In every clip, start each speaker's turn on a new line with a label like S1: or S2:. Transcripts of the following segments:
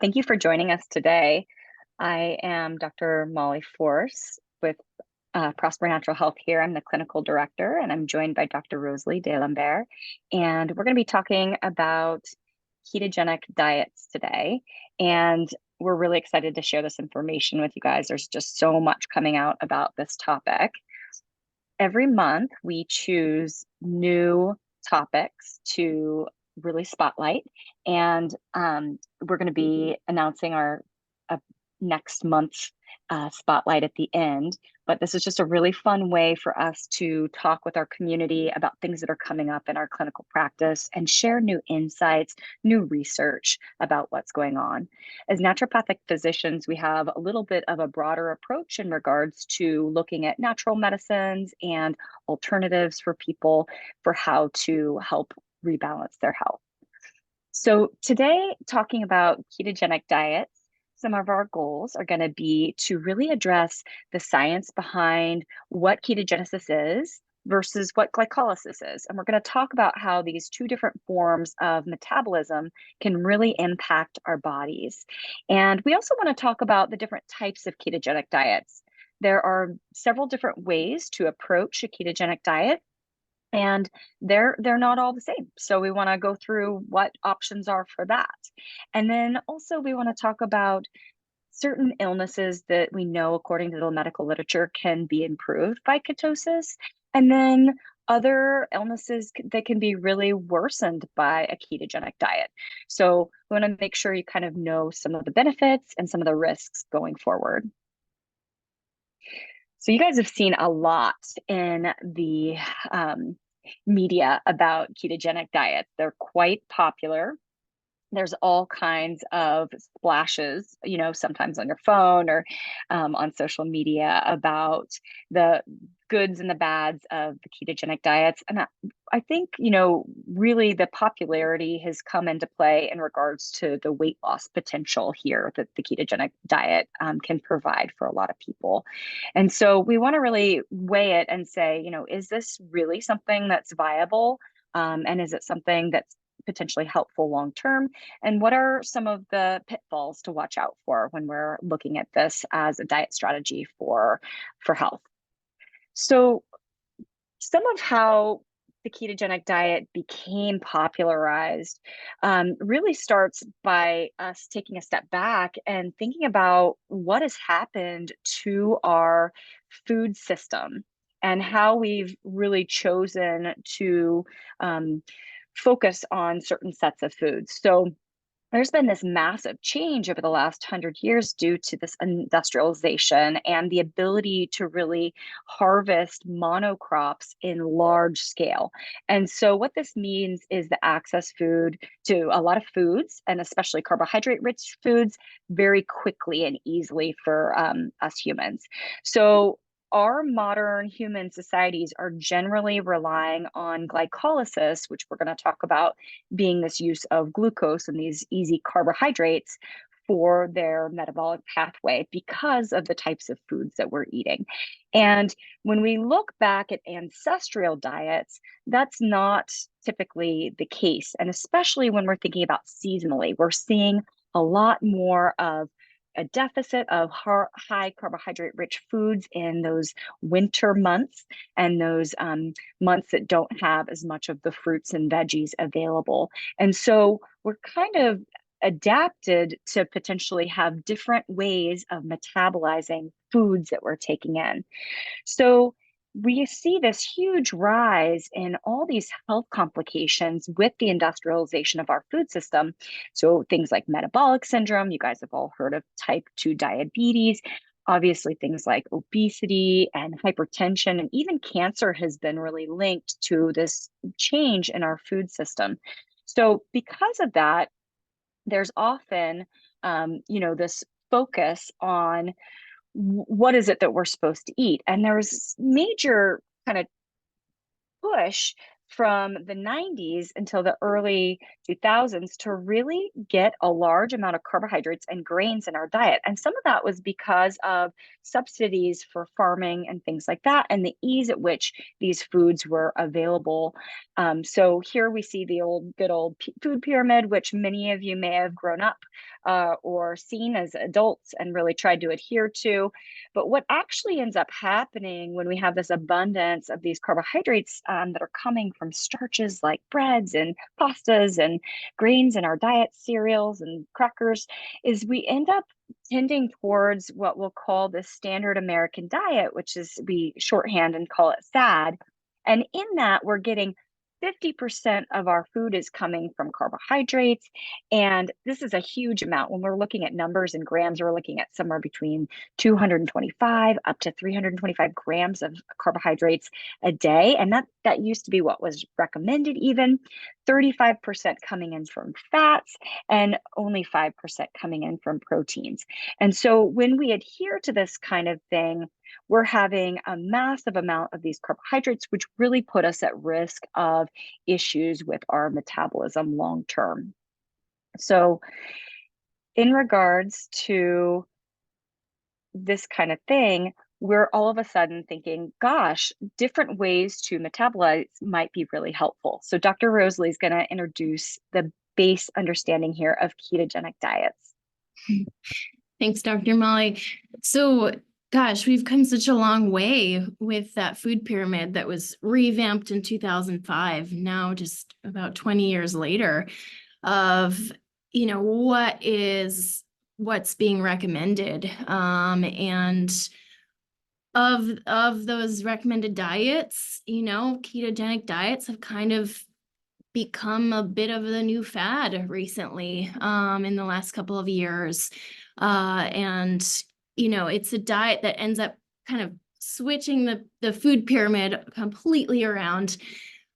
S1: Thank you for joining us today. I am Dr. Molly Force with Prosper Natural Health here. I'm the clinical director, and I'm joined by Dr. Rosalie de Lombaert. And we're going to be talking about ketogenic diets today. And we're really excited to share this information with you guys. There's just so much coming out about this topic. Every month, we choose new topics to really spotlight. And we're going to be announcing our next month's spotlight at the end. But this is just a really fun way for us to talk with our community about things that are coming up in our clinical practice and share new insights, new research about what's going on. As naturopathic physicians, we have a little bit of a broader approach in regards to looking at natural medicines and alternatives for people for how to help rebalance their health. So today, talking about ketogenic diets, some of our goals are going to be to really address the science behind what ketogenesis is versus what glycolysis is. And we're going to talk about how these two different forms of metabolism can really impact our bodies. And we also want to talk about the different types of ketogenic diets. There are several different ways to approach a ketogenic diet, and they're not all the same. So we want to go through what options are for that. And then also we want to talk about certain illnesses that we know, according to the medical literature, can be improved by ketosis, and then other illnesses that can be really worsened by a ketogenic diet. So we want to make sure you kind of know some of the benefits and some of the risks going forward. So you guys have seen a lot in the media about ketogenic diets. They're quite popular. There's all kinds of splashes, sometimes on your phone or on social media about the goods and the bads of the ketogenic diets. And I think, really the popularity has come into play in regards to the weight loss potential here that the ketogenic diet can provide for a lot of people. And so we want to really weigh it and say, is this really something that's viable? And is it something that's potentially helpful long term? And what are some of the pitfalls to watch out for when we're looking at this as a diet strategy for health? So some of how the ketogenic diet became popularized really starts by us taking a step back and thinking about what has happened to our food system and how we've really chosen to focus on certain sets of foods. So there's been this massive change over the last 100 years due to this industrialization and the ability to really harvest monocrops in large scale. And so what this means is the access food to a lot of foods, and especially carbohydrate rich foods, very quickly and easily for us humans. So our modern human societies are generally relying on glycolysis, which we're going to talk about being this use of glucose and these easy carbohydrates for their metabolic pathway because of the types of foods that we're eating. And when we look back at ancestral diets, that's not typically the case. And especially when we're thinking about seasonally, we're seeing a lot more of a deficit of high carbohydrate rich foods in those winter months and those months that don't have as much of the fruits and veggies available. And so we're kind of adapted to potentially have different ways of metabolizing foods that we're taking in. So we see this huge rise in all these health complications with the industrialization of our food system. So things like metabolic syndrome, you guys have all heard of type 2 diabetes. Obviously, things like obesity and hypertension and even cancer has been really linked to this change in our food system. So because of that, there's often, this focus on what is it that we're supposed to eat? And there's major kind of push from the 90s until the early 2000s to really get a large amount of carbohydrates and grains in our diet. And some of that was because of subsidies for farming and things like that, and the ease at which these foods were available. So here we see the good old food pyramid, which many of you may have grown up or seen as adults and really tried to adhere to. But what actually ends up happening when we have this abundance of these carbohydrates that are coming from starches like breads and pastas and grains in our diet, cereals and crackers, is we end up tending towards what we'll call the standard American diet, which is we shorthand and call it SAD. And in that, we're getting 50% of our food is coming from carbohydrates. And this is a huge amount. When we're looking at numbers and grams, we're looking at somewhere between 225 up to 325 grams of carbohydrates a day. And that used to be what was recommended, even 35% coming in from fats and only 5% coming in from proteins. And so when we adhere to this kind of thing, we're having a massive amount of these carbohydrates, which really put us at risk of issues with our metabolism long term. So in regards to this kind of thing, we're all of a sudden thinking, gosh, different ways to metabolize might be really helpful. So Dr. Rosalie is going to introduce the base understanding here of ketogenic diets.
S2: Thanks, Dr. Molly. So, gosh, we've come such a long way with that food pyramid that was revamped in 2005, now just about 20 years later, of, what's being recommended. And of those recommended diets, ketogenic diets have kind of become a bit of the new fad recently, in the last couple of years. And it's a diet that ends up kind of switching the food pyramid completely around,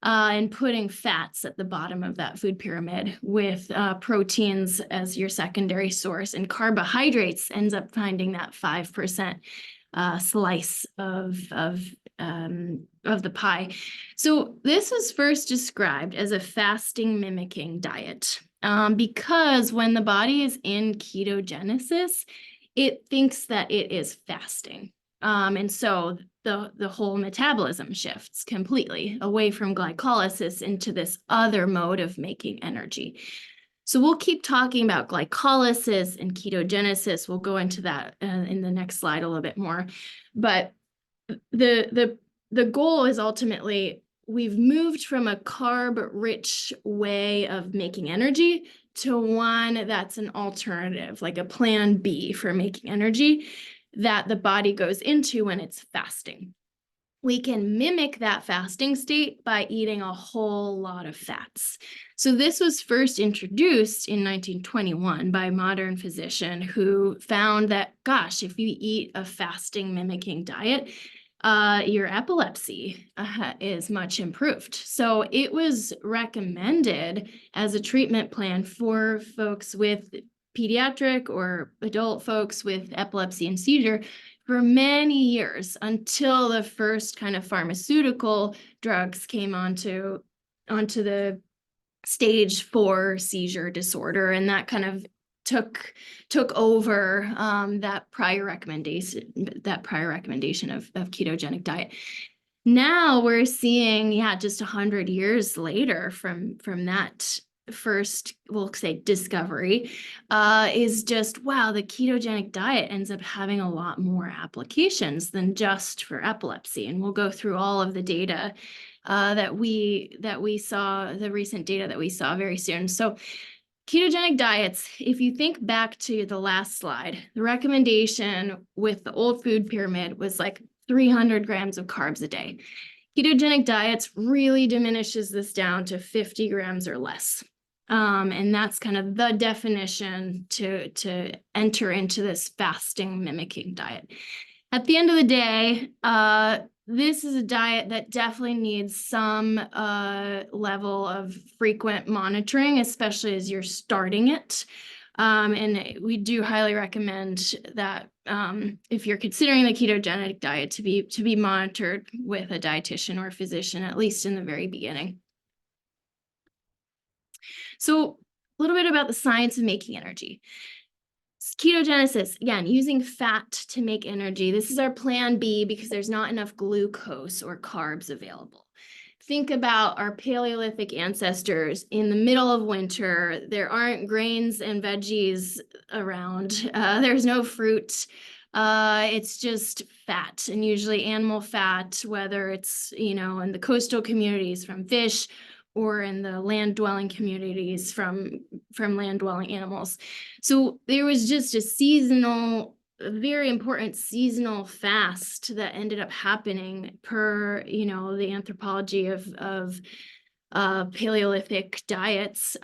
S2: and putting fats at the bottom of that food pyramid, with proteins as your secondary source, and carbohydrates ends up finding that 5% slice of the pie. So this was first described as a fasting mimicking diet, because when the body is in ketogenesis, it thinks that it is fasting. And so the whole metabolism shifts completely away from glycolysis into this other mode of making energy. So we'll keep talking about glycolysis and ketogenesis. We'll go into that in the next slide a little bit more. But the goal is ultimately, we've moved from a carb-rich way of making energy to one that's an alternative, like a plan B for making energy that the body goes into when it's fasting. We can mimic that fasting state by eating a whole lot of fats. So this was first introduced in 1921 by a modern physician who found that, gosh, if you eat a fasting mimicking diet, your epilepsy is much improved. So it was recommended as a treatment plan for folks with pediatric or adult folks with epilepsy and seizure for many years, until the first kind of pharmaceutical drugs came onto the stage for seizure disorder, and that kind of took over that prior recommendation of ketogenic diet. Now we're seeing, just 100 years later from that first, we'll say, discovery, is just, wow, the ketogenic diet ends up having a lot more applications than just for epilepsy. And we'll go through all of the data that we saw, the recent data that we saw very soon. So ketogenic diets, if you think back to the last slide, the recommendation with the old food pyramid was like 300 grams of carbs a day. Ketogenic diets really diminishes this down to 50 grams or less. And that's kind of the definition to enter into this fasting mimicking diet. At the end of the day, this is a diet that definitely needs some level of frequent monitoring, especially as you're starting it. And we do highly recommend that if you're considering the ketogenic diet to be monitored with a dietitian or a physician, at least in the very beginning. So a little bit about the science of making energy. Ketogenesis, again, using fat to make energy. This is our plan B because there's not enough glucose or carbs available. Think about our Paleolithic ancestors in the middle of winter. There aren't grains and veggies around. There's no fruit. It's just fat, and usually animal fat, whether it's, in the coastal communities from fish or in the land-dwelling communities from land-dwelling animals. So there was just a very important seasonal fast that ended up happening per, the anthropology of Paleolithic diets,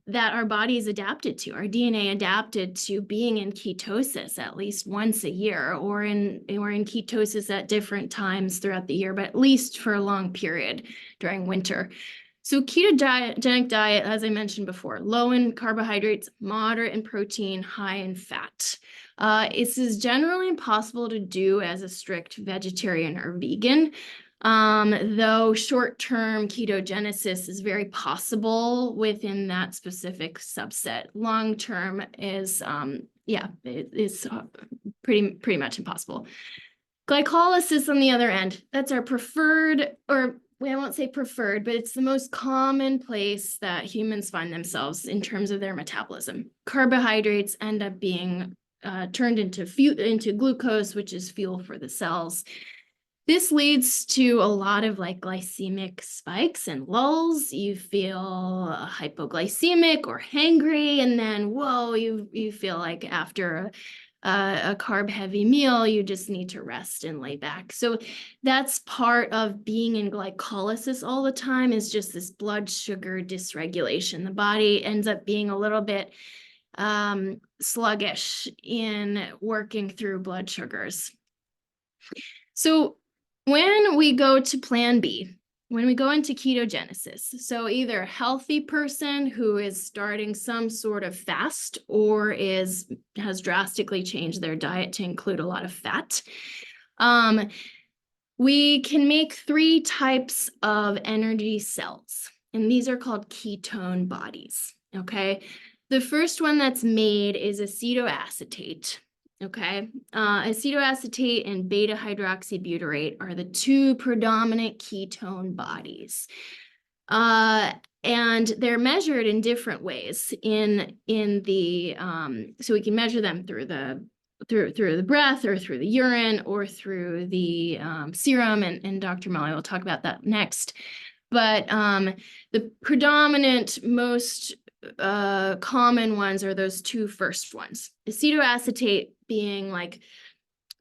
S2: that our bodies adapted to, our DNA adapted to being in ketosis at least once a year, or in ketosis at different times throughout the year, but at least for a long period during winter. So ketogenic diet, as I mentioned before, low in carbohydrates, moderate in protein, high in fat. This is generally impossible to do as a strict vegetarian or vegan. Though short-term ketogenesis is very possible within that specific subset. Long-term is, it is pretty much impossible. Glycolysis on the other end, that's our preferred, or I won't say preferred, but it's the most common place that humans find themselves in terms of their metabolism. Carbohydrates end up being turned into glucose, which is fuel for the cells. This leads to a lot of glycemic spikes and lulls. You feel hypoglycemic or hangry, and then whoa, you feel like after a carb heavy meal, you just need to rest and lay back. So that's part of being in glycolysis all the time, is just this blood sugar dysregulation. The body ends up being a little bit sluggish in working through blood sugars. So when we go to plan B, when we go into ketogenesis, so either a healthy person who is starting some sort of fast or has drastically changed their diet to include a lot of fat, we can make 3 types of energy cells, and these are called ketone bodies, okay? The first one that's made is acetoacetate. Okay, acetoacetate and beta hydroxybutyrate are the 2 predominant ketone bodies, and they're measured in different ways. In the so we can measure them through the breath, or through the urine, or through the serum, and Dr. Molly will talk about that next. But the predominant, most common ones are those 2 first ones. Acetoacetate being like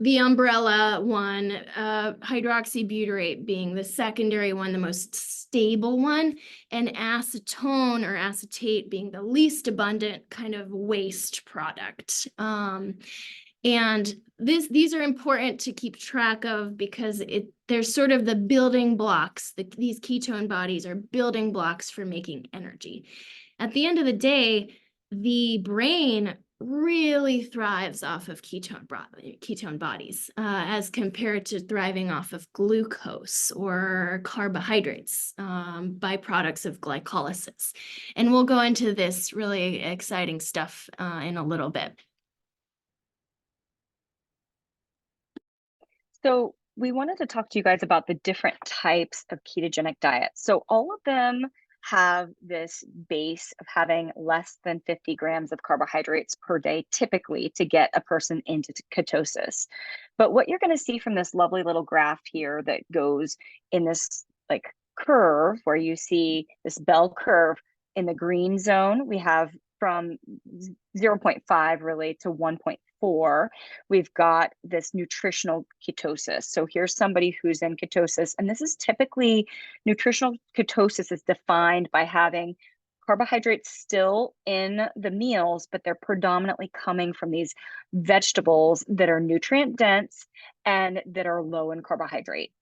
S2: the umbrella one, hydroxybutyrate being the secondary one, the most stable one, and acetone or acetate being the least abundant kind of waste product. And these are important to keep track of because there's sort of the building blocks. These ketone bodies are building blocks for making energy. At the end of the day, the brain really thrives off of ketone bodies as compared to thriving off of glucose or carbohydrates, byproducts of glycolysis. And we'll go into this really exciting stuff in a little bit.
S1: So we wanted to talk to you guys about the different types of ketogenic diets. So all of them have this base of having less than 50 grams of carbohydrates per day, typically, to get a person into ketosis. But what you're going to see from this lovely little graph here that goes in this curve, where you see this bell curve in the green zone, we have from 0.5 really to 1.4, we've got this nutritional ketosis. So here's somebody who's in ketosis, and this is typically, nutritional ketosis is defined by having carbohydrates still in the meals, but they're predominantly coming from these vegetables that are nutrient dense and that are low in carbohydrate.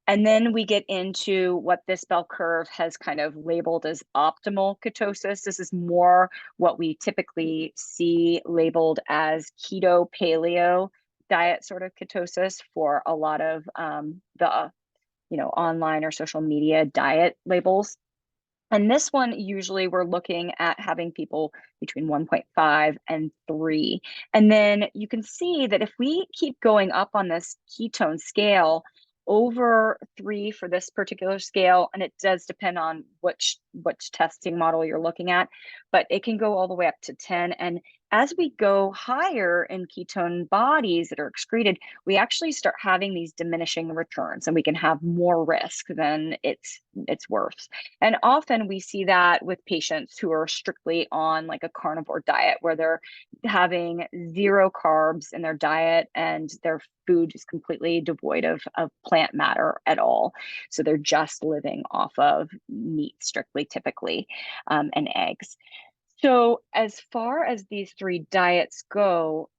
S1: And then we get into what this bell curve has kind of labeled as optimal ketosis. This is more what we typically see labeled as keto paleo diet sort of ketosis for a lot of the online or social media diet labels. And this one, usually we're looking at having people between 1.5 and 3. And then you can see that if we keep going up on this ketone scale, over 3 for this particular scale, and it does depend on which testing model you're looking at, but it can go all the way up to 10. And as we go higher in ketone bodies that are excreted, we actually start having these diminishing returns, and we can have more risk than it's worth. And often we see that with patients who are strictly on like a carnivore diet, where they're having 0 carbs in their diet and their food is completely devoid of plant matter at all. So they're just living off of meat strictly, typically, and eggs. So as far as these 3 diets go,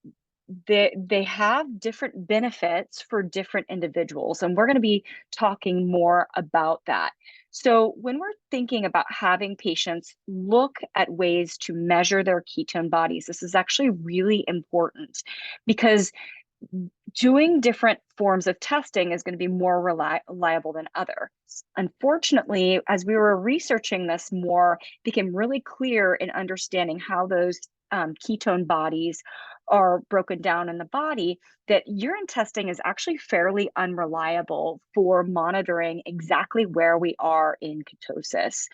S1: they have different benefits for different individuals, and we're going to be talking more about that. So when we're thinking about having patients look at ways to measure their ketone bodies, this is actually really important, because doing different forms of testing is going to be more reliable than others. Unfortunately, as we were researching this more, it became really clear in understanding how those ketone bodies are broken down in the body, that urine testing is actually fairly unreliable for monitoring exactly where we are in ketosis.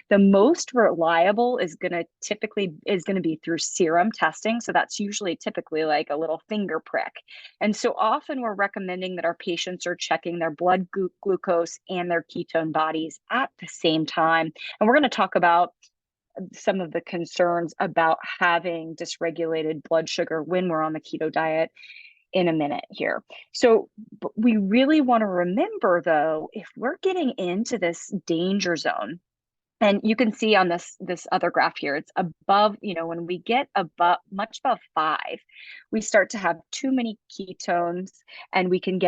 S1: The most reliable is going to be through serum testing. So that's usually typically like a little finger prick. And so often we're recommending that our patients are checking their blood glucose and their ketone bodies at the same time. And we're going to talk about some of the concerns about having dysregulated blood sugar when we're on the keto diet in a minute here. So we really want to remember, though, if we're getting into this danger zone, and you can see on this other graph here, it's above, when we get above, much above 5, we start to have too many ketones, and we can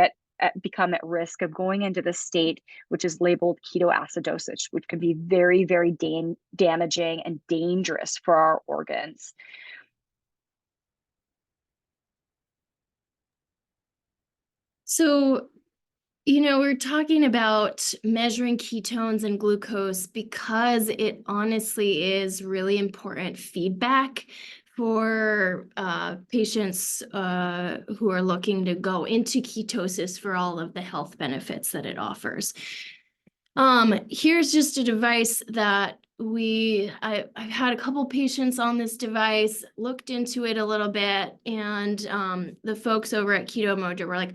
S1: become at risk of going into the state which is labeled ketoacidosis, which can be very, very damaging and dangerous for our organs.
S2: So, we're talking about measuring ketones and glucose because it honestly is really important feedback for patients who are looking to go into ketosis for all of the health benefits that it offers. Here's just a device that I've had a couple patients on this device, looked into it a little bit, and the folks over at Keto Mojo were like,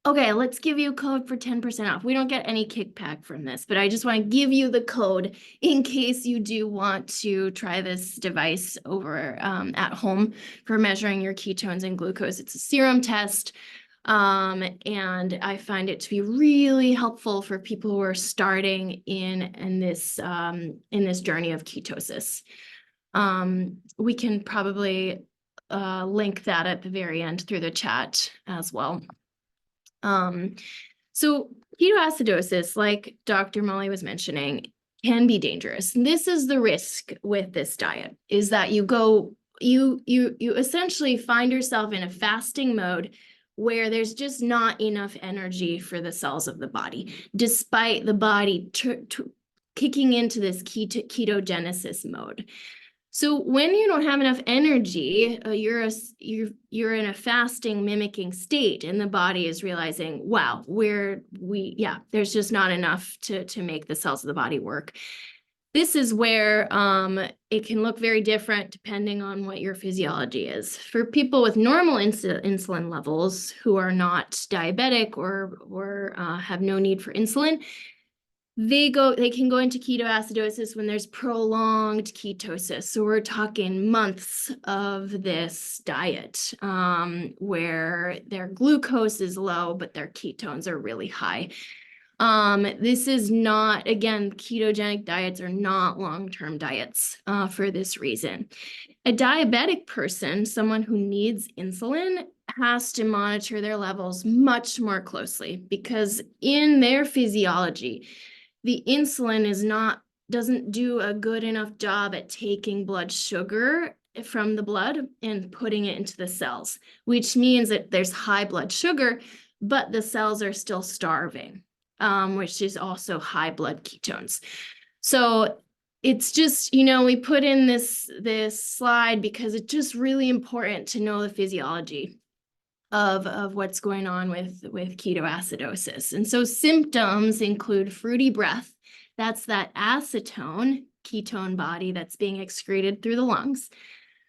S2: okay, let's give you a code for 10% off. We don't get any kickback from this, but I just want to give you the code in case you do want to try this device over at home for measuring your ketones and glucose. It's a serum test. And I find it to be really helpful for people who are starting in this journey of ketosis. We can probably link that at the very end through the chat as well. So ketoacidosis, like Dr. Molly was mentioning, can be dangerous. And this is the risk with this diet, is that you essentially find yourself in a fasting mode where there's just not enough energy for the cells of the body, despite the body kicking into this ketogenesis mode. So when you don't have enough energy, you're in a fasting mimicking state, and the body is realizing, wow, there's just not enough to make the cells of the body work. This is where it can look very different depending on what your physiology is. For people with normal insulin levels who are not diabetic or have no need for insulin, they can go into ketoacidosis when there's prolonged ketosis. So we're talking months of this diet where their glucose is low, but their ketones are really high. This is not, again, ketogenic diets are not long-term diets for this reason. A diabetic person, someone who needs insulin, has to monitor their levels much more closely, because in their physiology, the insulin doesn't do a good enough job at taking blood sugar from the blood and putting it into the cells, which means that there's high blood sugar, but the cells are still starving, which is also high blood ketones. So it's just, we put in this slide because it's just really important to know the physiology of what's going on with ketoacidosis. And so symptoms include fruity breath. That's that acetone ketone body that's being excreted through the lungs.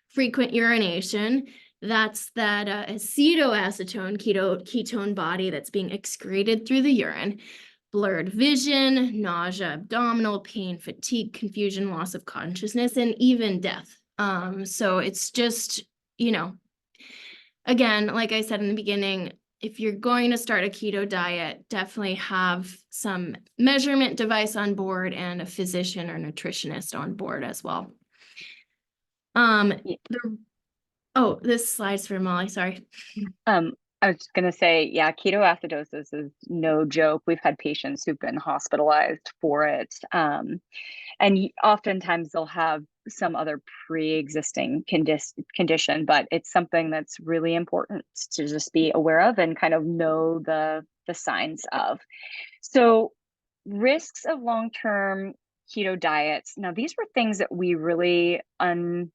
S2: Frequent urination. That's that acetoacetone ketone body that's being excreted through the urine. Blurred vision, nausea, abdominal pain, fatigue, confusion, loss of consciousness, and even death. So it's just, again, like I said in the beginning, if you're going to start a keto diet, definitely have some measurement device on board and a physician or nutritionist on board as well.
S1: Yeah.
S2: This slide's for Molly, sorry.
S1: I was going to say, yeah, ketoacidosis is no joke. We've had patients who've been hospitalized for it. And oftentimes they'll have some other pre-existing condition, but it's something that's really important to just be aware of and kind of know the signs of. So risks of long-term keto diets. Now, these were things that we really unearthed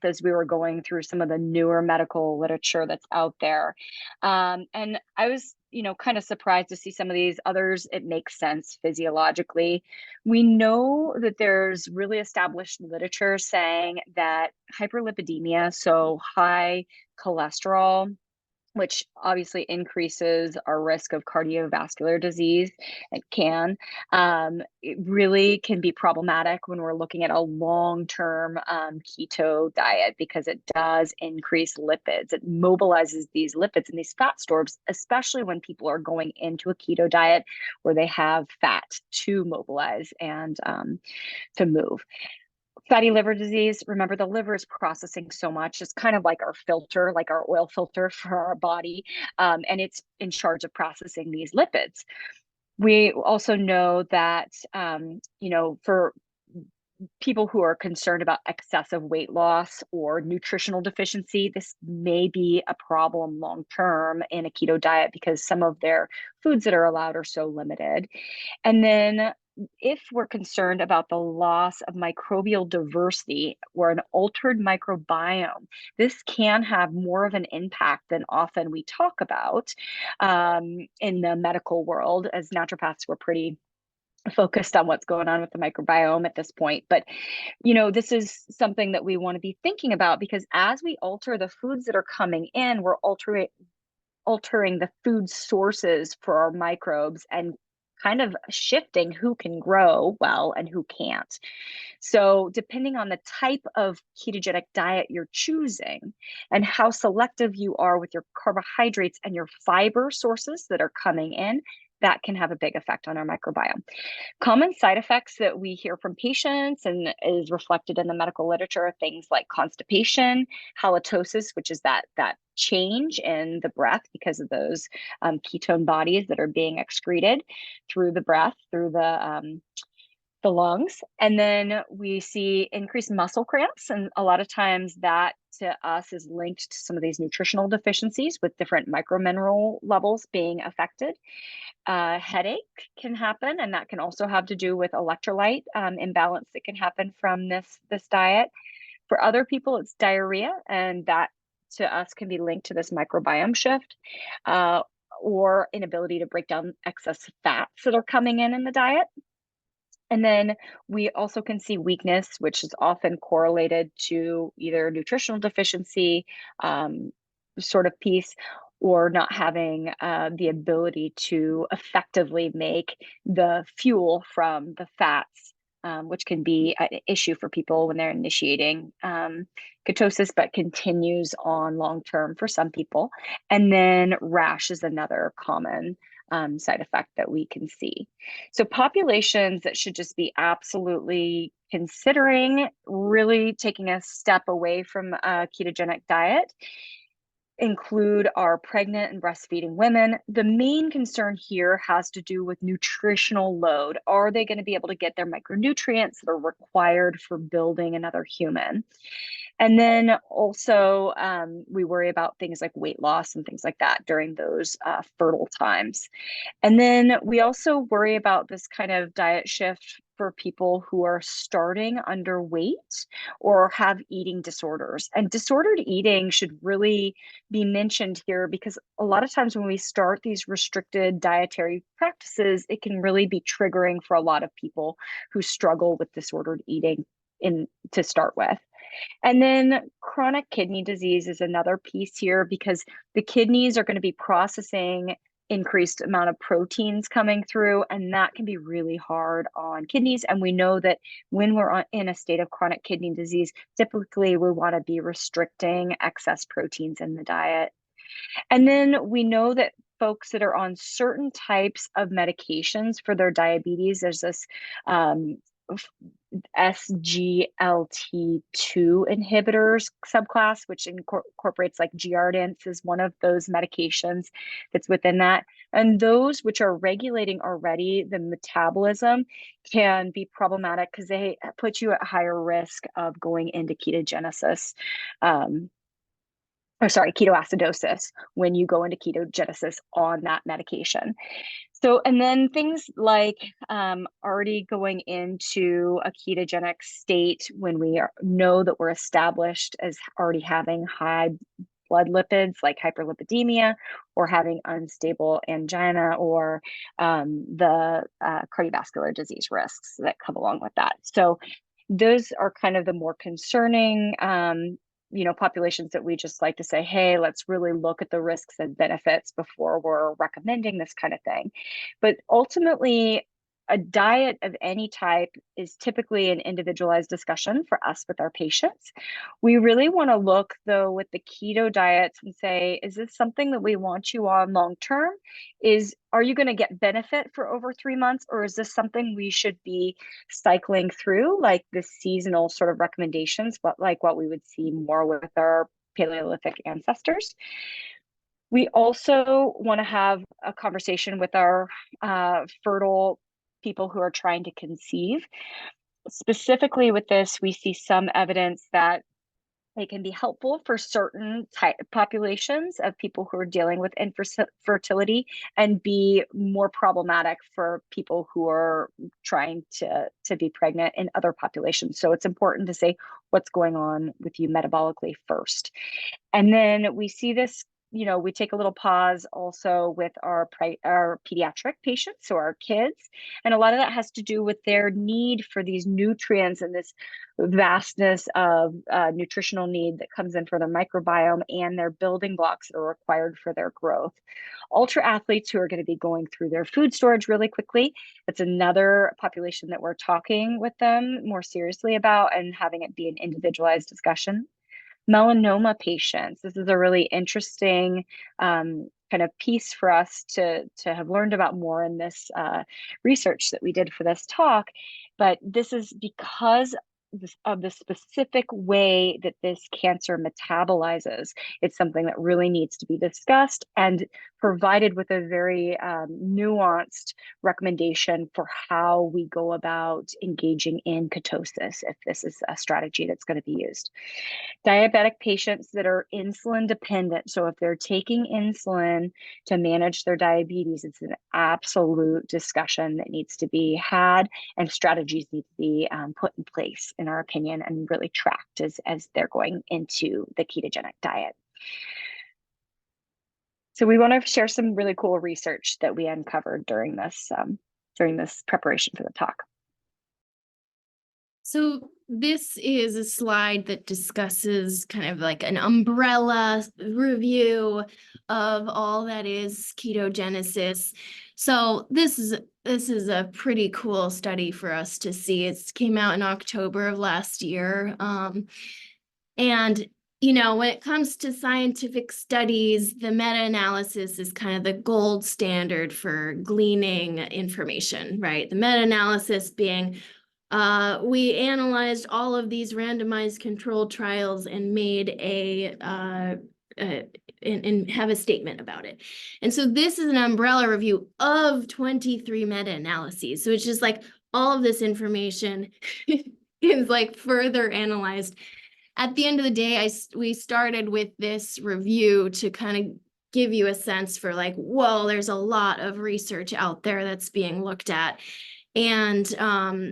S1: as we were going through some of the newer medical literature that's out there. And I was, kind of surprised to see some of these others. It makes sense physiologically. We know that there's really established literature saying that hyperlipidemia, so high cholesterol, which obviously increases our risk of cardiovascular disease. It can. It really can be problematic when we're looking at a long-term keto diet because it does increase lipids. It mobilizes these lipids and these fat stores, especially when people are going into a keto diet where they have fat to mobilize and to move. Fatty liver disease, remember the liver is processing so much. It's kind of like our filter, like our oil filter for our body. And it's in charge of processing these lipids. We also know that, for people who are concerned about excessive weight loss or nutritional deficiency, this may be a problem long term in a keto diet because some of their foods that are allowed are so limited. And then if we're concerned about the loss of microbial diversity or an altered microbiome, this can have more of an impact than often we talk about in the medical world. As naturopaths, we're pretty focused on what's going on with the microbiome at this point. But, this is something that we want to be thinking about because as we alter the foods that are coming in, we're altering the food sources for our microbes and kind of shifting who can grow well and who can't. So, depending on the type of ketogenic diet you're choosing and how selective you are with your carbohydrates and your fiber sources that are coming in, that can have a big effect on our microbiome. Common side effects that we hear from patients and is reflected in the medical literature are things like constipation, halitosis, which is that change in the breath because of those ketone bodies that are being excreted through the breath, through the lungs. And then we see increased muscle cramps. And a lot of times that to us is linked to some of these nutritional deficiencies with different micromineral levels being affected. Headache can happen, and that can also have to do with electrolyte imbalance that can happen from this diet. For other people, it's diarrhea, and that to us can be linked to this microbiome shift or inability to break down excess fats that are coming in the diet. And then we also can see weakness, which is often correlated to either nutritional deficiency sort of piece or not having the ability to effectively make the fuel from the fats, which can be an issue for people when they're initiating ketosis, but continues on long term for some people. And then rash is another common side effect that we can see. So populations that should just be absolutely considering really taking a step away from a ketogenic diet include our pregnant and breastfeeding women. The main concern here has to do with nutritional load. Are they going to be able to get their micronutrients that are required for building another human? And then also, we worry about things like weight loss and things like that during those fertile times. And then we also worry about this kind of diet shift for people who are starting underweight or have eating disorders. And disordered eating should really be mentioned here because a lot of times when we start these restricted dietary practices, it can really be triggering for a lot of people who struggle with disordered eating to start with. And then chronic kidney disease is another piece here because the kidneys are going to be processing increased amount of proteins coming through, and that can be really hard on kidneys. And we know that when we're in a state of chronic kidney disease, typically we want to be restricting excess proteins in the diet. And then we know that folks that are on certain types of medications for their diabetes, there's this SGLT2 inhibitors subclass, which incorporates like Giardance is one of those medications that's within that. And those which are regulating already the metabolism can be problematic because they put you at higher risk of going into ketogenesis. Ketoacidosis when you go into ketogenesis on that medication. So, and then things like already going into a ketogenic state when we know that we're established as already having high blood lipids like hyperlipidemia or having unstable angina or the cardiovascular disease risks that come along with that. So those are kind of the more concerning populations that we just like to say, hey, let's really look at the risks and benefits before we're recommending this kind of thing. But ultimately, a diet of any type is typically an individualized discussion for us with our patients. We really want to look, though, with the keto diets and say, is this something that we want you on long term? Are you going to get benefit for over 3 months, or is this something we should be cycling through, like the seasonal sort of recommendations, but like what we would see more with our Paleolithic ancestors? We also want to have a conversation with our fertile people who are trying to conceive. Specifically with this, we see some evidence that they can be helpful for certain populations of people who are dealing with infertility and be more problematic for people who are trying to be pregnant in other populations. So it's important to say what's going on with you metabolically first. And then we see this, we take a little pause also with our pediatric patients, so our kids. And a lot of that has to do with their need for these nutrients and this vastness of nutritional need that comes in for their microbiome and their building blocks that are required for their growth. Ultra athletes who are going to be going through their food storage really quickly, that's another population that we're talking with them more seriously about and having it be an individualized discussion. Melanoma patients. This is a really interesting kind of piece for us to have learned about more in this research that we did for this talk. But this is because of the specific way that this cancer metabolizes. It's something that really needs to be discussed and provided with a very nuanced recommendation for how we go about engaging in ketosis if this is a strategy that's going to be used. Diabetic patients that are insulin dependent. So if they're taking insulin to manage their diabetes, it's an absolute discussion that needs to be had and strategies need to be put in place, in our opinion, and really tracked as they're going into the ketogenic diet. So we want to share some really cool research that we uncovered during this preparation for the talk.
S2: So this is a slide that discusses kind of like an umbrella review of all that is ketogenesis. So this is a pretty cool study for us to see. It came out in October of last year. And when it comes to scientific studies, the meta-analysis is kind of the gold standard for gleaning information, right? The meta-analysis being we analyzed all of these randomized controlled trials and made and have a statement about it. And so this is an umbrella review of 23 meta-analyses. So it's just like all of this information is like further analyzed. At the end of the day, we started with this review to kind of give you a sense for like, whoa, there's a lot of research out there that's being looked at. And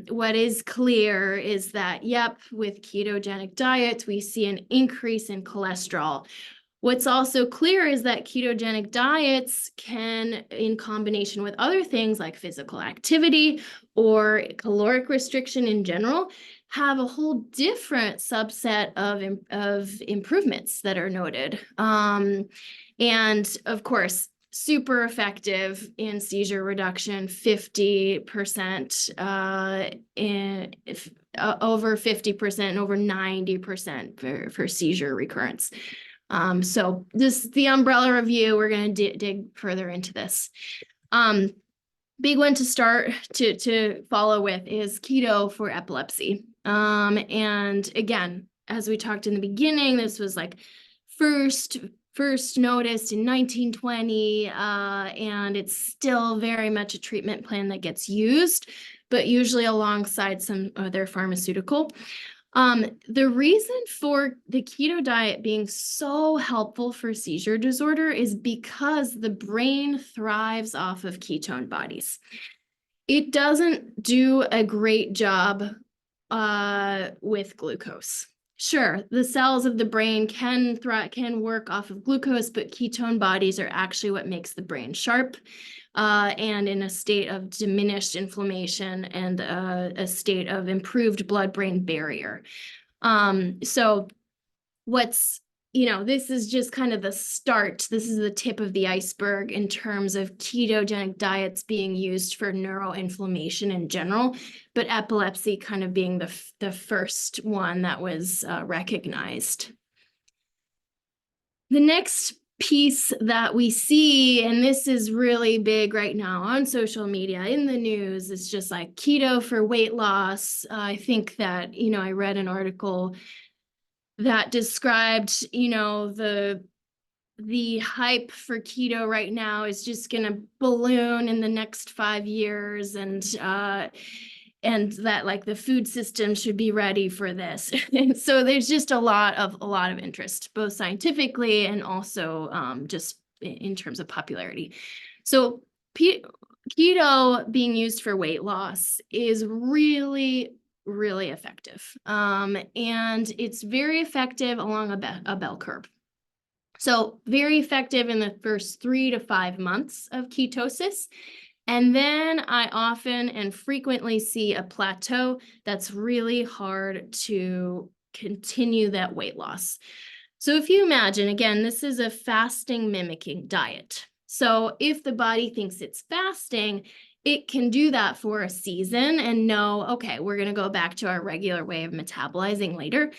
S2: what is clear is that, yep, with ketogenic diets, we see an increase in cholesterol. What's also clear is that ketogenic diets can, in combination with other things like physical activity or caloric restriction in general, have a whole different subset of improvements that are noted. And of course, super effective in seizure reduction, 50%, over 50%, over 90% for seizure recurrence. So this the umbrella review. We're going to dig further into this. Big one to start to follow with is keto for epilepsy. And again, as we talked in the beginning, this was like first noticed in 1920, and it's still very much a treatment plan that gets used, but usually alongside some other pharmaceutical. The reason for the keto diet being so helpful for seizure disorder is because the brain thrives off of ketone bodies. It doesn't do a great job with glucose. Sure, the cells of the brain can work off of glucose, but ketone bodies are actually what makes the brain sharp and in a state of diminished inflammation and a state of improved blood-brain barrier. So what's, this is just kind of the start. This is the tip of the iceberg in terms of ketogenic diets being used for neuroinflammation in general, but epilepsy kind of being the first one that was recognized. The next piece that we see, and this is really big right now on social media, in the news, it's just like keto for weight loss. I think that, I read an article that described, the hype for keto right now is just going to balloon in the next 5 years, and that like the food system should be ready for this. And so there's just a lot of interest, both scientifically and also just in terms of popularity. So keto being used for weight loss is really effective. And it's very effective along a bell curve. So very effective in the first 3 to 5 months of ketosis. And then I often and frequently see a plateau that's really hard to continue that weight loss. So if you imagine, again, this is a fasting mimicking diet. So if the body thinks it's fasting, it can do that for a season and know, okay, we're going to go back to our regular way of metabolizing later.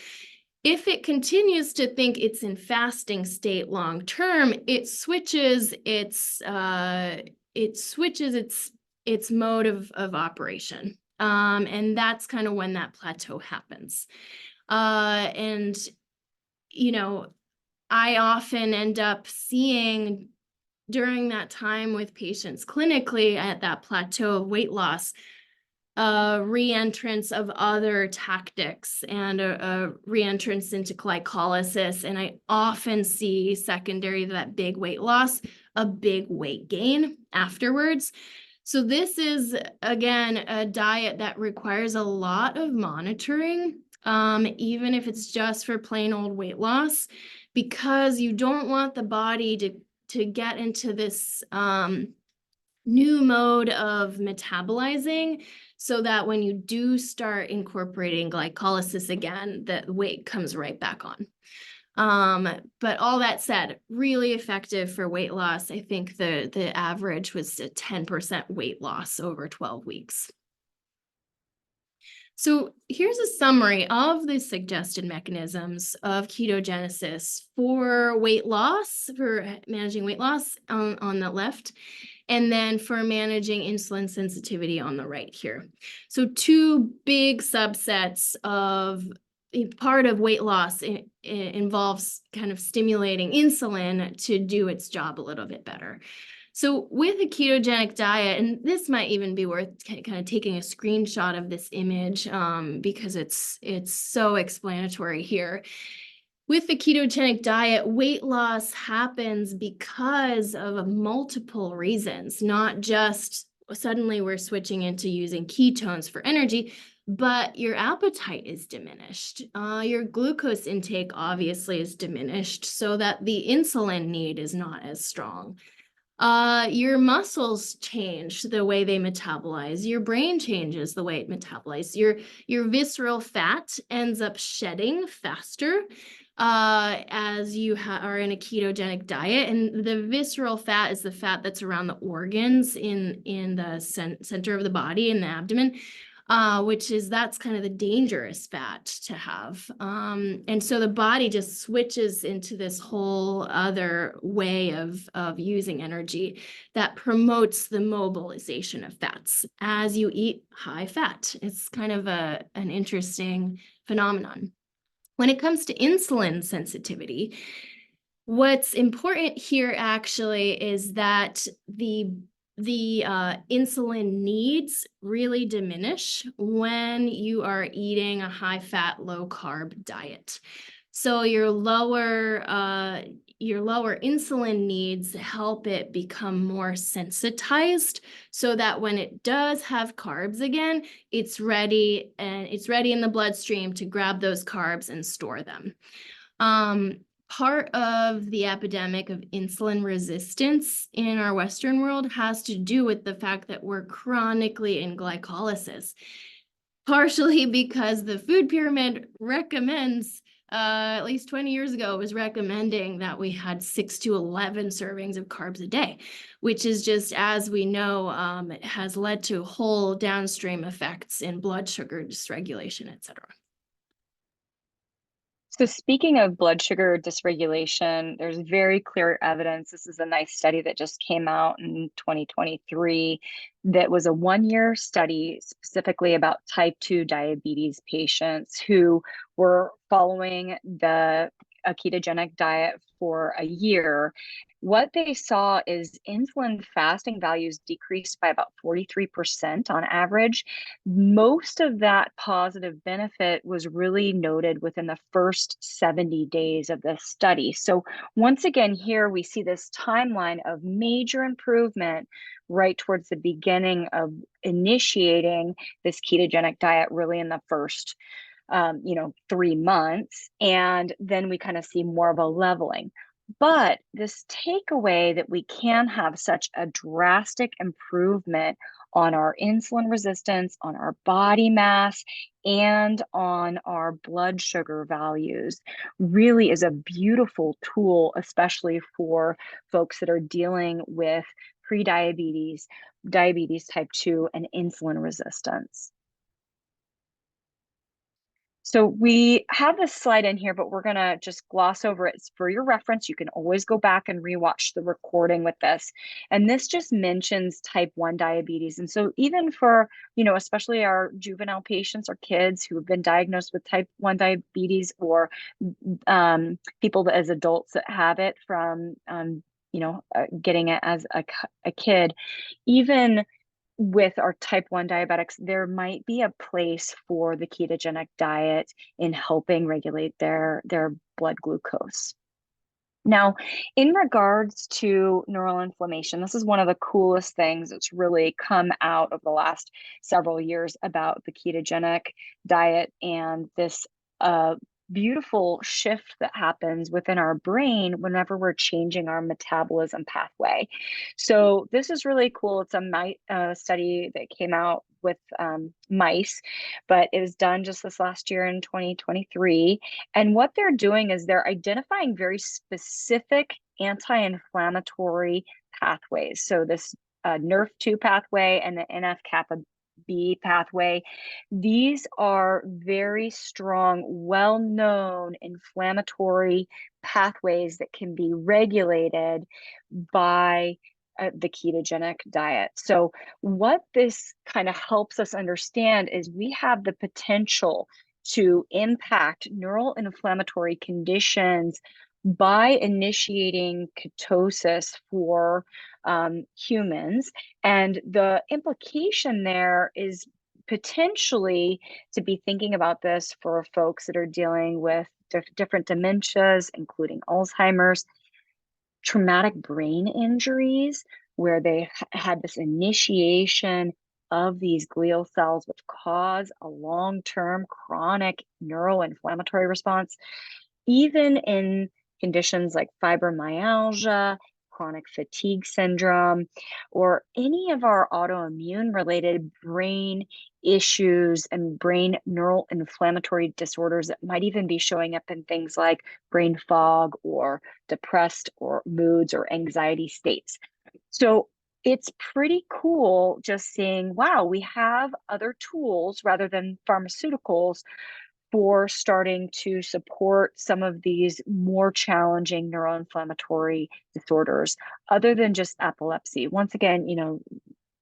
S2: If it continues to think it's in fasting state long term, it switches its mode of operation. And that's kind of when that plateau happens. And I often end up seeing during that time with patients clinically at that plateau of weight loss, re-entrance of other tactics and a re-entrance into glycolysis. And I often see secondary to that big weight loss, a big weight gain afterwards. So this is, again, a diet that requires a lot of monitoring, even if it's just for plain old weight loss, because you don't want the body to get into this new mode of metabolizing, so that when you do start incorporating glycolysis again, the weight comes right back on. But all that said, really effective for weight loss. I think the average was a 10% weight loss over 12 weeks. So here's a summary of the suggested mechanisms of ketogenesis for weight loss, for managing weight loss on the left, and then for managing insulin sensitivity on the right here. So 2 big subsets of part of weight loss involves kind of stimulating insulin to do its job a little bit better. So with a ketogenic diet, and this might even be worth kind of taking a screenshot of this image because it's so explanatory here. With the ketogenic diet, weight loss happens because of multiple reasons, not just suddenly we're switching into using ketones for energy, but your appetite is diminished. Your glucose intake obviously is diminished, so that the insulin need is not as strong. Your muscles change the way they metabolize. Your brain changes the way it metabolizes. Your visceral fat ends up shedding faster as you are in a ketogenic diet. And the visceral fat is the fat that's around the organs in the center of the body, in the abdomen. That's kind of the dangerous fat to have. And so the body just switches into this whole other way of using energy that promotes the mobilization of fats as you eat high fat. It's kind of an interesting phenomenon. When it comes to insulin sensitivity, what's important here actually is that the insulin needs really diminish when you are eating a high fat, low carb diet. So your lower insulin needs help it become more sensitized so that when it does have carbs again, it's ready, and it's ready in the bloodstream to grab those carbs and store them. Part of the epidemic of insulin resistance in our Western world has to do with the fact that we're chronically in glycolysis, partially because the food pyramid recommends, at least 20 years ago, was recommending that we had 6 to 11 servings of carbs a day, which is just, as we know, it has led to whole downstream effects in blood sugar dysregulation, et cetera.
S1: So speaking of blood sugar dysregulation, there's very clear evidence. This is a nice study that just came out in 2023 that was a 1-year study specifically about type 2 diabetes patients who were following a ketogenic diet for a year. What they saw is insulin fasting values decreased by about 43% on average. Most of that positive benefit was really noted within the first 70 days of the study. So once again, here we see this timeline of major improvement right towards the beginning of initiating this ketogenic diet, really in the first 3 months. And then we kind of see more of a leveling. But this takeaway that we can have such a drastic improvement on our insulin resistance, on our body mass, and on our blood sugar values really is a beautiful tool, especially for folks that are dealing with prediabetes, diabetes type 2, and insulin resistance. So we have this slide in here, but we're going to just gloss over it for your reference. You can always go back and rewatch the recording with this. And this just mentions type 1 diabetes. And so even for, especially our juvenile patients or kids who have been diagnosed with type 1 diabetes, or people that as adults that have it from, getting it as a kid, even with our type 1 diabetics, there might be a place for the ketogenic diet in helping regulate their blood glucose. Now, in regards to neural inflammation, this is one of the coolest things that's really come out of the last several years about the ketogenic diet and this beautiful shift that happens within our brain whenever we're changing our metabolism pathway. So this is really cool. It's a study that came out with mice, but it was done just this last year in 2023. And what they're doing is they're identifying very specific anti-inflammatory pathways. So this NRF2 pathway and the NF-kappa B pathway. These are very strong, well-known inflammatory pathways that can be regulated by the ketogenic diet. So what this kind of helps us understand is we have the potential to impact neural inflammatory conditions by initiating ketosis for humans. And the implication there is potentially to be thinking about this for folks that are dealing with different dementias, including Alzheimer's, traumatic brain injuries, where they had this initiation of these glial cells, which cause a long-term chronic neuroinflammatory response, even in conditions like fibromyalgia, chronic fatigue syndrome, or any of our autoimmune related brain issues and brain neural inflammatory disorders that might even be showing up in things like brain fog or depressed or moods or anxiety states. So it's pretty cool just seeing, wow, we have other tools rather than pharmaceuticals for starting to support some of these more challenging neuroinflammatory disorders other than just epilepsy. Once again,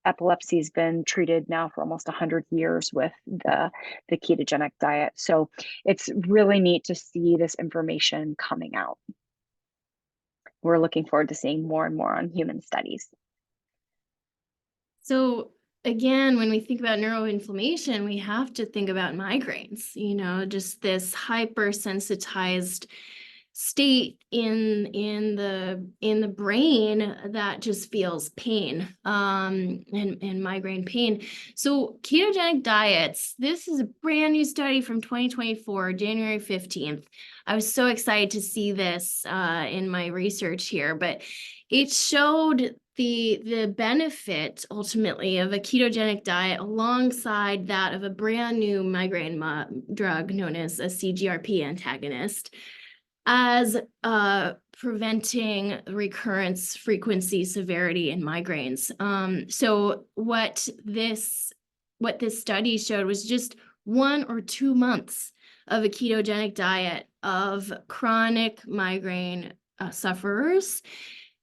S1: epilepsy has been treated now for almost 100 years with the ketogenic diet. So it's really neat to see this information coming out. We're looking forward to seeing more and more on human studies.
S2: So again, when we think about neuroinflammation, we have to think about migraines, just this hypersensitized state in the brain that just feels pain, and migraine pain. So ketogenic diets, this is a brand new study from 2024, January 15th. I was so excited to see this in my research here, but it showed the benefit ultimately of a ketogenic diet alongside that of a brand new migraine drug known as a CGRP antagonist, as preventing recurrence, frequency, severity in migraines. So what this study showed was just 1 or 2 months of a ketogenic diet of chronic migraine sufferers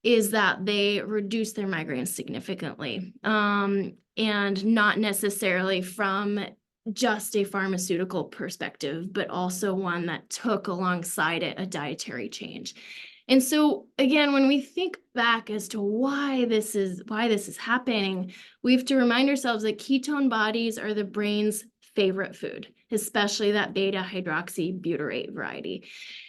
S2: is that they reduce their migraines significantly, and not necessarily from just a pharmaceutical perspective, but also one that took alongside it a dietary change. And so again, when we think back as to why this is happening, we have to remind ourselves that ketone bodies are the brain's favorite food, especially that beta hydroxybutyrate variety.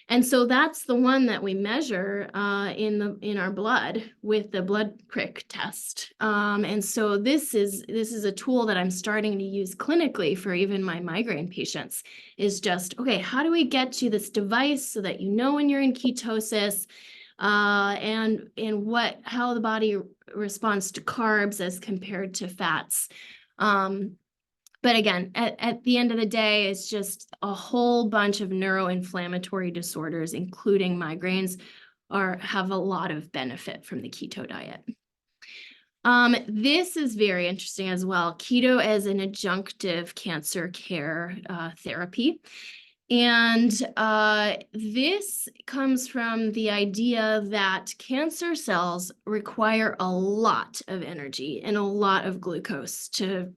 S2: And so that's the one that we measure in our blood with the blood prick test. And so this is a tool that I'm starting to use clinically for even my migraine patients, is just, okay, how do we get you this device so that you know when you're in ketosis, and how the body responds to carbs as compared to fats. But again, at the end of the day, it's just a whole bunch of neuroinflammatory disorders, including migraines, have a lot of benefit from the keto diet. This is very interesting as well. Keto as an adjunctive cancer care therapy. And this comes from the idea that cancer cells require a lot of energy and a lot of glucose to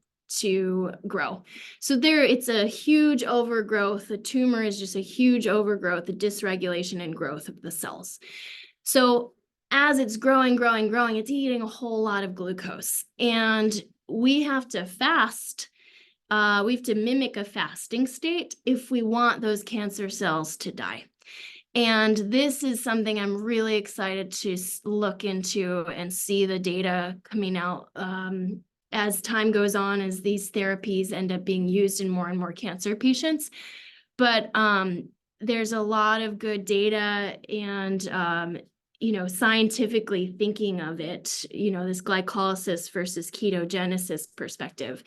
S2: grow. So it's a huge overgrowth. The tumor is just a huge overgrowth, the dysregulation and growth of the cells. So as it's growing, it's eating a whole lot of glucose. And we have to fast. We have to mimic a fasting state if we want those cancer cells to die. And this is something I'm really excited to look into and see the data coming out as time goes on, as these therapies end up being used in more and more cancer patients. But there's a lot of good data and, scientifically thinking of it, this glycolysis versus ketogenesis perspective,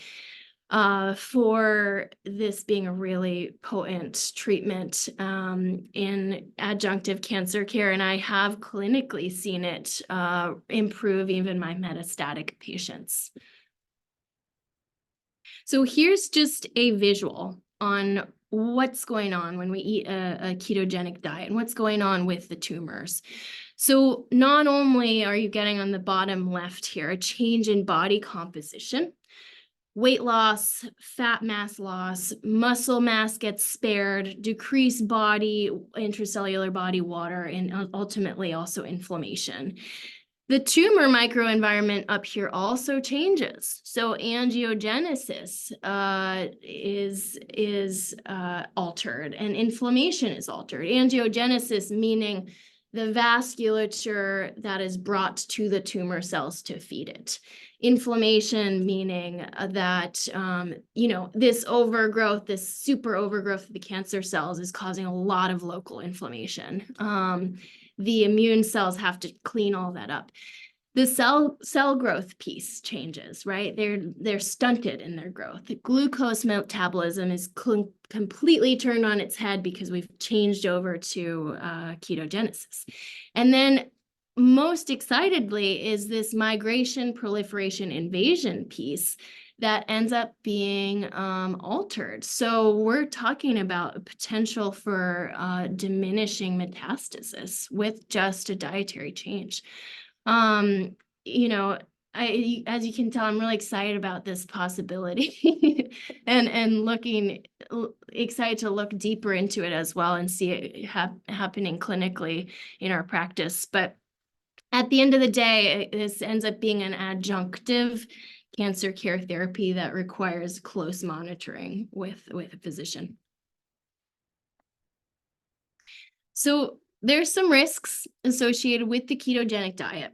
S2: for this being a really potent treatment in adjunctive cancer care. And I have clinically seen it improve even my metastatic patients. So here's just a visual on what's going on when we eat a ketogenic diet and what's going on with the tumors. So not only are you getting on the bottom left here a change in body composition, weight loss, fat mass loss, muscle mass gets spared, decreased intracellular body water, and ultimately also inflammation. The tumor microenvironment up here also changes. So angiogenesis is altered and inflammation is altered. Angiogenesis meaning the vasculature that is brought to the tumor cells to feed it. Inflammation, meaning that, this overgrowth, this super overgrowth of the cancer cells is causing a lot of local inflammation. The immune cells have to clean all that up. The cell growth piece changes, right? They're stunted in their growth. The glucose metabolism is completely turned on its head because we've changed over to ketogenesis. And then most excitedly is this migration, proliferation, invasion piece that ends up being altered. So we're talking about a potential for diminishing metastasis with just a dietary change. You know, as you can tell, I'm really excited about this possibility and excited to look deeper into it as well and see it happening clinically in our practice. But at the end of the day, this ends up being an adjunctive cancer care therapy that requires close monitoring with a physician. So there's some risks associated with the ketogenic diet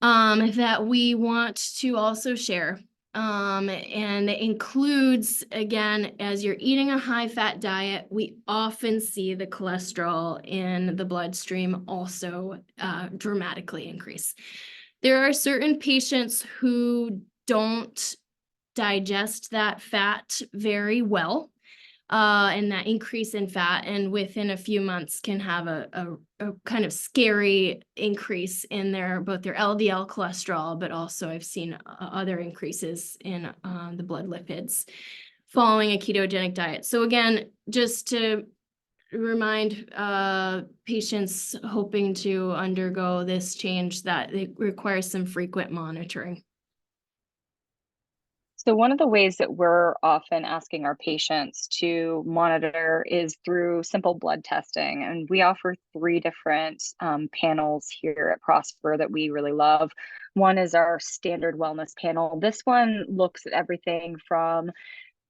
S2: that we want to also share. And it includes, again, as you're eating a high-fat diet, we often see the cholesterol in the bloodstream also dramatically increase. There are certain patients who don't digest that fat very well, and that increase in fat, and within a few months can have a kind of scary increase in both their LDL cholesterol, but also I've seen other increases in the blood lipids following a ketogenic diet. So again, just to remind patients hoping to undergo this change that it requires some frequent monitoring.
S1: So one of the ways that we're often asking our patients to monitor is through simple blood testing. And we offer 3 different panels here at Prosper that we really love. One is our standard wellness panel. This one looks at everything from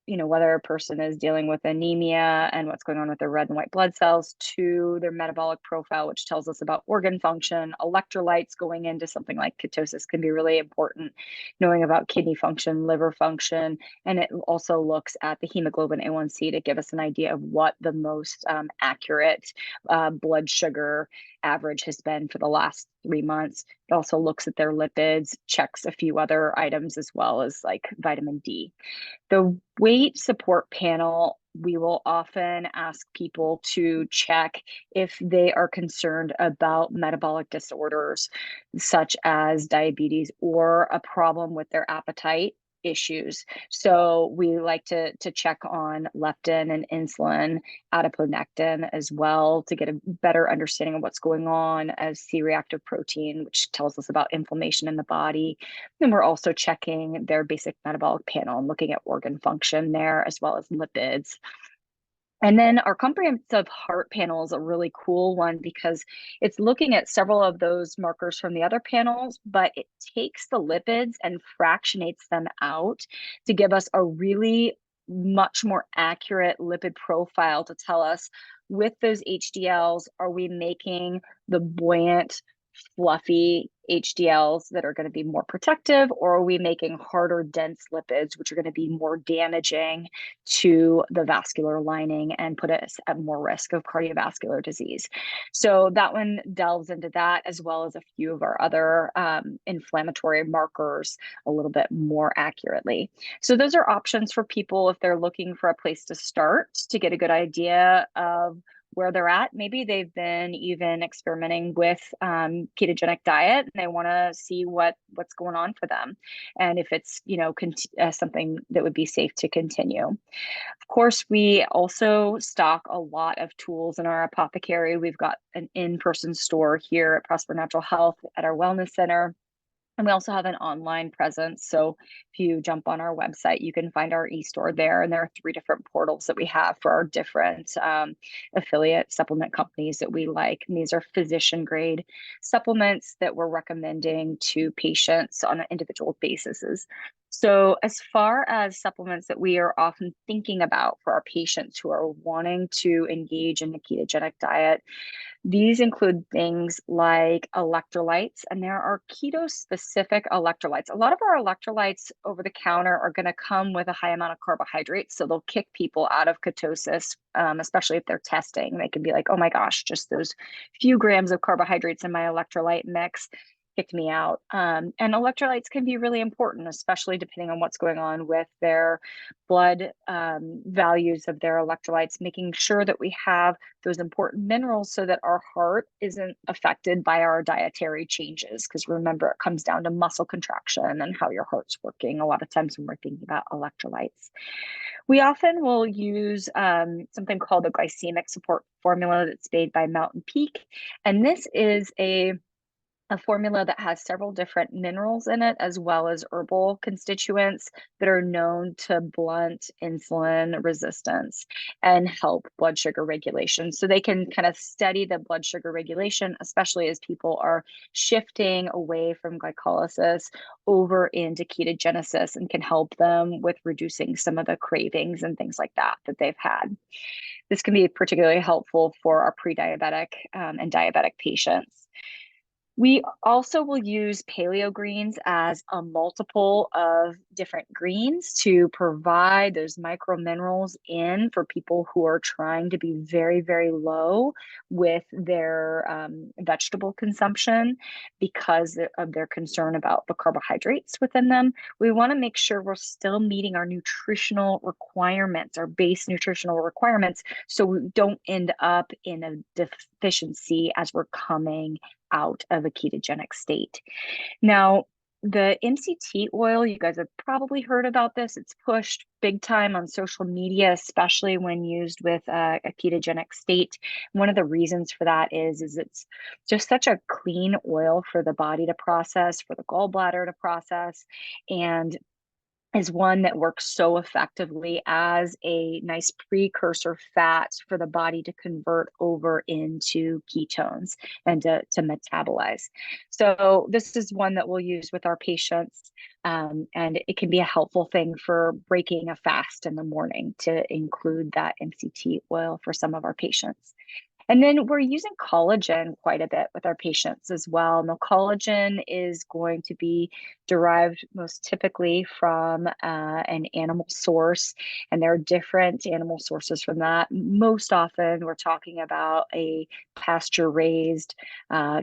S1: whether a person is dealing with anemia and what's going on with their red and white blood cells to their metabolic profile, which tells us about organ function. Electrolytes going into something like ketosis can be really important, knowing about kidney function, liver function, and it also looks at the hemoglobin A1C to give us an idea of what the most accurate blood sugar average has been for the last 3 months. It also looks at their lipids, checks a few other items as well as like vitamin D. The weight support panel, we will often ask people to check if they are concerned about metabolic disorders such as diabetes or a problem with their appetite issues. So we like to check on leptin and insulin, adiponectin as well to get a better understanding of what's going on as C-reactive protein, which tells us about inflammation in the body. And we're also checking their basic metabolic panel and looking at organ function there as well as lipids. And then our comprehensive heart panel is a really cool one because it's looking at several of those markers from the other panels, but it takes the lipids and fractionates them out to give us a really much more accurate lipid profile to tell us with those HDLs, are we making the buoyant, fluffy HDLs that are going to be more protective, or are we making harder, dense lipids, which are going to be more damaging to the vascular lining and put us at more risk of cardiovascular disease? So that one delves into that, as well as a few of our other inflammatory markers a little bit more accurately. So those are options for people if they're looking for a place to start to get a good idea of where they're at. Maybe they've been even experimenting with ketogenic diet and they want to see what's going on for them, and if it's something that would be safe to continue. Of course, we also stock a lot of tools in our apothecary. We've got an in-person store here at Prosper Natural Health at our wellness center. And we also have an online presence. So if you jump on our website, you can find our e-store there. And there are 3 different portals that we have for our different affiliate supplement companies that we like. And these are physician grade supplements that we're recommending to patients on an individual basis. So, as far as supplements that we are often thinking about for our patients who are wanting to engage in the ketogenic diet, these include things like electrolytes, and there are keto specific electrolytes. A lot of our electrolytes over the counter are going to come with a high amount of carbohydrates. So they'll kick people out of ketosis, especially if they're testing. They can be like, oh my gosh, just those few grams of carbohydrates in my electrolyte mix kicked me out. And electrolytes can be really important, especially depending on what's going on with their blood values of their electrolytes, making sure that we have those important minerals so that our heart isn't affected by our dietary changes. Because remember, it comes down to muscle contraction and how your heart's working a lot of times when we're thinking about electrolytes. We often will use something called a glycemic support formula that's made by Mountain Peak. And this is a formula that has several different minerals in it, as well as herbal constituents that are known to blunt insulin resistance and help blood sugar regulation. So they can kind of study the blood sugar regulation, especially as people are shifting away from glycolysis over into ketogenesis, and can help them with reducing some of the cravings and things like that that they've had. This can be particularly helpful for our pre-diabetic and diabetic patients. We also will use paleo greens as a multiple of different greens to provide those micro minerals in for people who are trying to be very, very low with their vegetable consumption because of their concern about the carbohydrates within them. We want to make sure we're still meeting our nutritional requirements, our base nutritional requirements, so we don't end up in a deficiency as we're coming out of a ketogenic state. Now, the MCT oil, you guys have probably heard about this. It's pushed big time on social media, especially when used with a ketogenic state. One of the reasons for that is it's just such a clean oil for the body to process, for the gallbladder to process, and is one that works so effectively as a nice precursor fat for the body to convert over into ketones and to metabolize. So this is one that we'll use with our patients, and it can be a helpful thing for breaking a fast in the morning to include that MCT oil for some of our patients. And then we're using collagen quite a bit with our patients as well. Now, collagen is going to be derived most typically from an animal source, and there are different animal sources from that. Most often, we're talking about a pasture-raised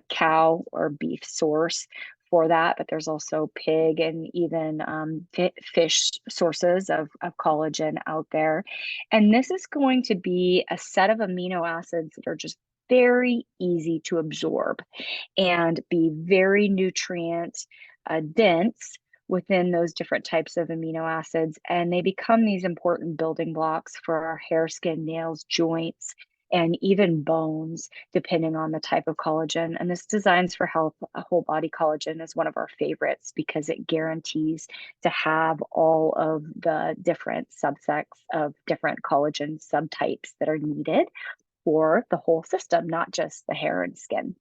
S1: cow or beef source for that, but there's also pig and even fish sources of collagen out there. And this is going to be a set of amino acids that are just very easy to absorb and be very nutrient dense within those different types of amino acids. And they become these important building blocks for our hair, skin, nails, joints, and even bones, depending on the type of collagen. And this Designs for Health, a whole body collagen, is one of our favorites because it guarantees to have all of the different subsets of different collagen subtypes that are needed for the whole system, not just the hair and skin.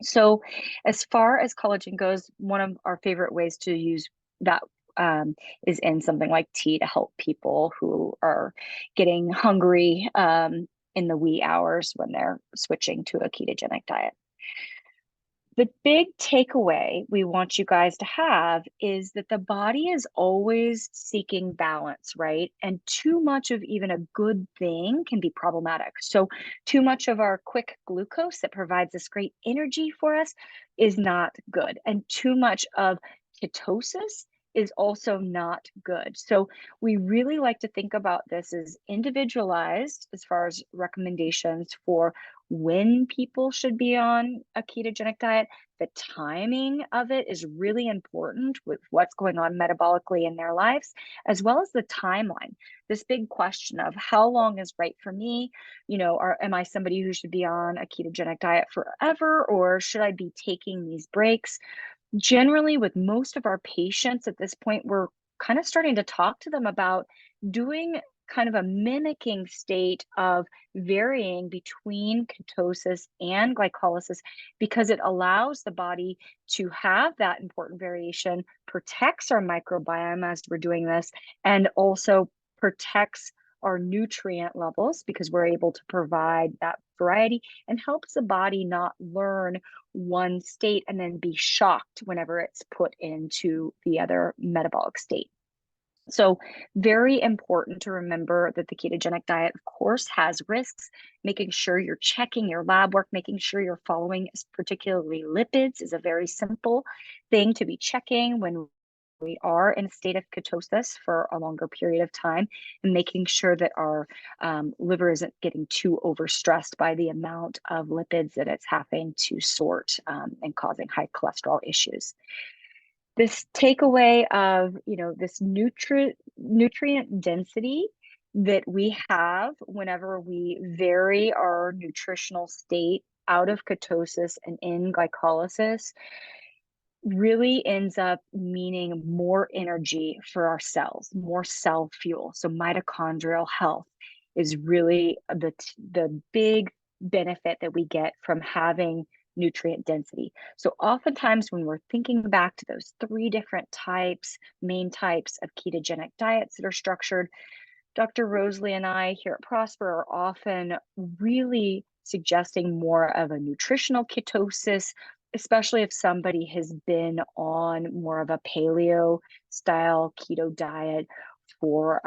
S1: So, as far as collagen goes, one of our favorite ways to use that is in something like tea to help people who are getting hungry in the wee hours when they're switching to a ketogenic diet. The big takeaway we want you guys to have is that the body is always seeking balance, right? And too much of even a good thing can be problematic. So, too much of our quick glucose that provides this great energy for us is not good. And too much of ketosis is also not good. So, we really like to think about this as individualized as far as recommendations for when people should be on a ketogenic diet. The timing of it is really important with what's going on metabolically in their lives, as well as the timeline. This big question of how long is right for me? Am I somebody who should be on a ketogenic diet forever, or should I be taking these breaks? Generally, with most of our patients at this point, we're kind of starting to talk to them about doing kind of a mimicking state of varying between ketosis and glycolysis because it allows the body to have that important variation, protects our microbiome as we're doing this, and also protects our nutrient levels because we're able to provide that variety and helps the body not learn one state and then be shocked whenever it's put into the other metabolic state. So, very important to remember that the ketogenic diet, of course, has risks. Making sure you're checking your lab work, making sure you're following, particularly lipids, is a very simple thing to be checking when we are in a state of ketosis for a longer period of time, and making sure that our liver isn't getting too overstressed by the amount of lipids that it's having to sort and causing high cholesterol issues. This takeaway of, this nutrient density that we have whenever we vary our nutritional state out of ketosis and in glycolysis really ends up meaning more energy for our cells, more cell fuel. So mitochondrial health is really the big benefit that we get from having nutrient density. So oftentimes when we're thinking back to those three different main types of ketogenic diets that are structured, Dr. Rosalie and I here at Prosper are often really suggesting more of a nutritional ketosis, especially if somebody has been on more of a paleo style keto diet for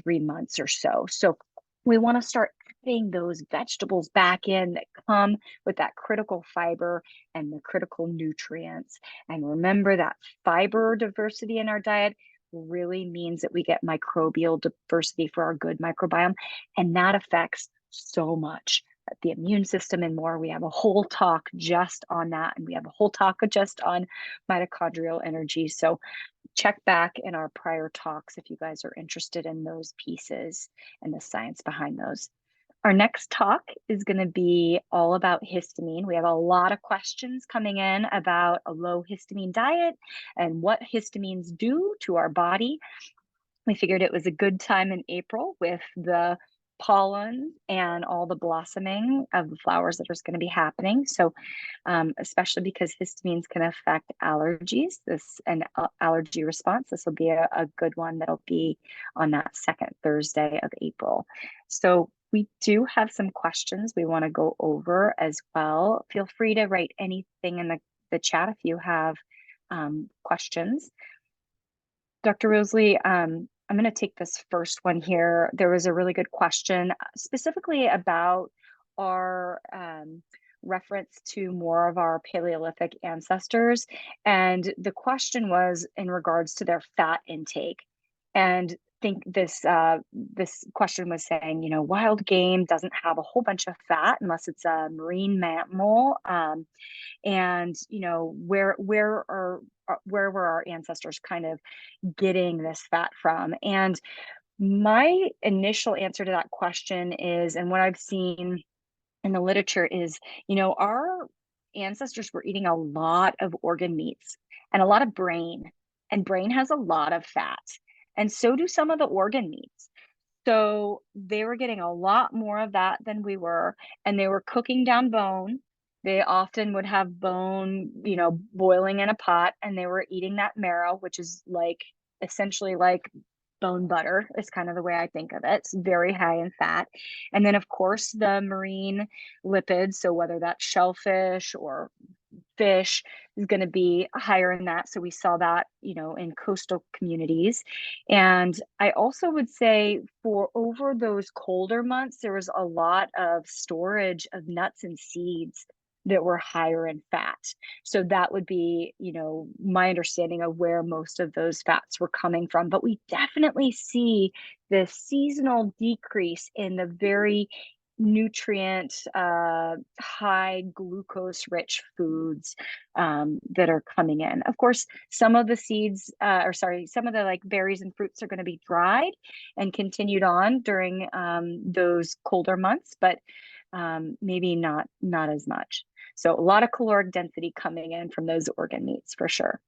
S1: 3 months or so. So we want to start adding those vegetables back in that come with that critical fiber and the critical nutrients. And remember that fiber diversity in our diet really means that we get microbial diversity for our good microbiome. And that affects so much the immune system and more. We have a whole talk just on that. And we have a whole talk just on mitochondrial energy. So check back in our prior talks if you guys are interested in those pieces and the science behind those. Our next talk is going to be all about histamine. We have a lot of questions coming in about a low histamine diet and what histamines do to our body. We figured it was a good time in April with the pollen and all the blossoming of the flowers that is going to be happening. So, especially because histamines can affect allergies, allergy response, this will be a good one that'll be on that second Thursday of April. So we do have some questions we want to go over as well. Feel free to write anything in the chat if you have questions. Dr. Rosalie, I'm going to take this first one here. There was a really good question specifically about our reference to more of our Paleolithic ancestors. And the question was in regards to their fat intake. And think this question was saying, wild game doesn't have a whole bunch of fat unless it's a marine mammal. And where were our ancestors kind of getting this fat from? And my initial answer to that question is, and what I've seen in the literature is, our ancestors were eating a lot of organ meats and a lot of brain, and brain has a lot of fat, and so do some of the organ meats. So they were getting a lot more of that than we were, and they were cooking down bone. They often would have bone, boiling in a pot, and they were eating that marrow, which is essentially like bone butter is kind of the way I think of it. It's very high in fat. And then of course the marine lipids, so whether that's shellfish or fish, is going to be higher in that. So we saw that, in coastal communities. And I also would say for over those colder months, there was a lot of storage of nuts and seeds that were higher in fat. So that would be, my understanding of where most of those fats were coming from. But we definitely see the seasonal decrease in the very nutrient high glucose rich foods that are coming in. Of course, some of the some of the berries and fruits are going to be dried and continued on during those colder months, but maybe not as much. So a lot of caloric density coming in from those organ meats for sure.